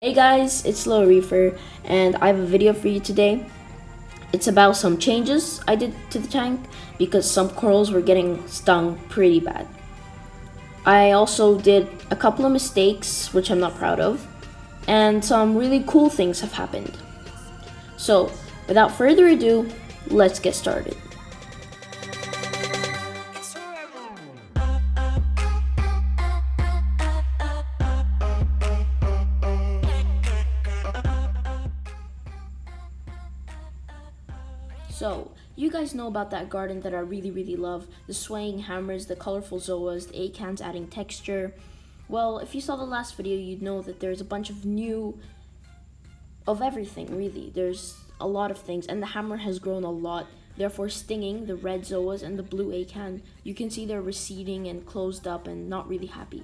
Hey guys, it's Low Reefer, and I have a video for you today. It's about some changes I did to the tank because some corals were getting stung pretty bad. I also did a couple of mistakes, which I'm not proud of, and some really cool things have happened. So, without further ado, let's get started. So, you guys know about that garden that I really love, the swaying hammers, the colorful zoas, the acans adding texture. Well, if you saw the last video, you'd know that there's a bunch of everything really. There's a lot of things, and the hammer has grown a lot, therefore stinging the red zoas and the blue acan. You can see they're receding and closed up and not really happy.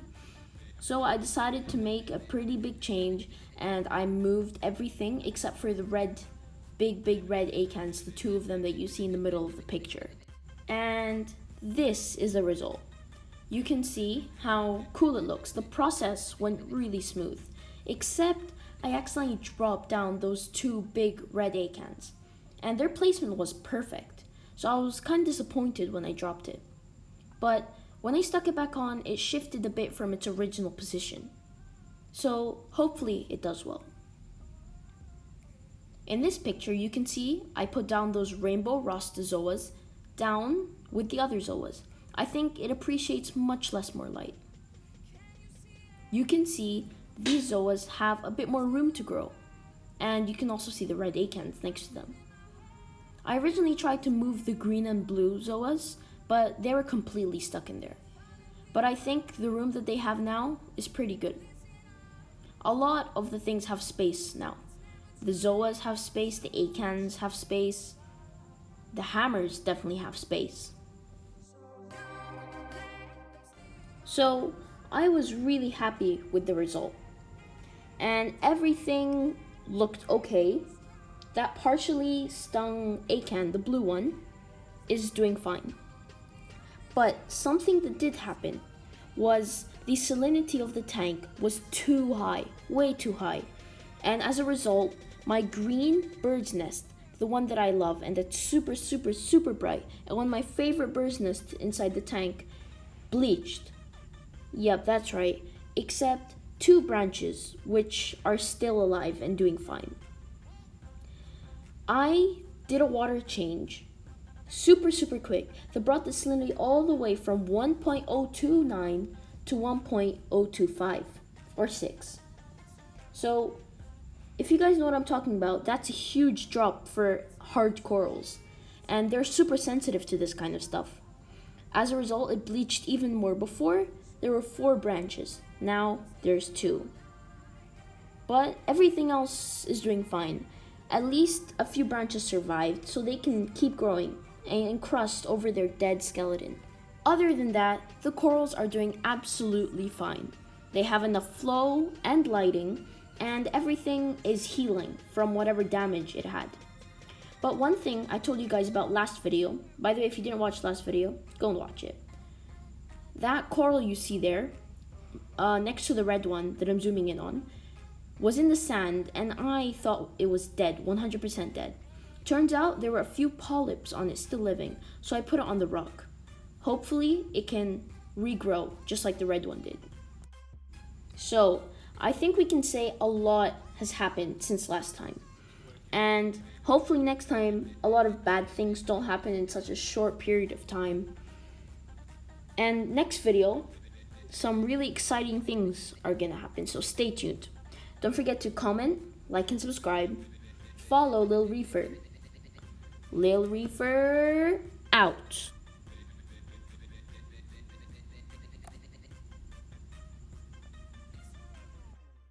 So I decided to make a pretty big change, and I moved everything except for the big red acans, the two of them that you see in the middle of the picture. And this is the result. You can see how cool it looks. The process went really smooth, except I accidentally dropped down those two big red acans, and their placement was perfect. So I was kind of disappointed when I dropped it. But when I stuck it back on, it shifted a bit from its original position. So hopefully it does well. In this picture, you can see I put down those rainbow Rasta zoas down with the other zoas. I think it appreciates much less more light. You can see these zoas have a bit more room to grow, and you can also see the red acans next to them. I originally tried to move the green and blue zoas, but they were completely stuck in there. But I think the room that they have now is pretty good. A lot of the things have space now. The zoas have space, the acans have space, the hammers definitely have space. So I was really happy with the result. And everything looked okay. That partially stung acan, the blue one, is doing fine. But something that did happen was the salinity of the tank was too high, way too high. And as a result, my green bird's nest, the one that I love and that's super bright, and one of my favorite bird's nests inside the tank, bleached. Yep, that's right, except two branches, which are still alive and doing fine. I did a water change, super quick, that brought the salinity all the way from 1.029 to 1.025, or 6. So, if you guys know what I'm talking about, that's a huge drop for hard corals, and they're super sensitive to this kind of stuff. As a result, it bleached even more. Before, there were 4 branches. Now, there's 2. But everything else is doing fine. At least a few branches survived, so they can keep growing and encrust over their dead skeleton. Other than that, the corals are doing absolutely fine. They have enough flow and lighting, and everything is healing from whatever damage it had. But one thing I told you guys about last video, by the way, if you didn't watch last video, go and watch it. That coral you see there, next to the red one that I'm zooming in on, was in the sand, and I thought it was dead, 100% dead. Turns out there were a few polyps on it still living, so I put it on the rock. Hopefully it can regrow, just like the red one did. So, I think we can say a lot has happened since last time. And hopefully next time, a lot of bad things don't happen in such a short period of time. And next video, some really exciting things are gonna happen, so stay tuned. Don't forget to comment, like, and subscribe. Follow Lil Reefer. Lil Reefer out.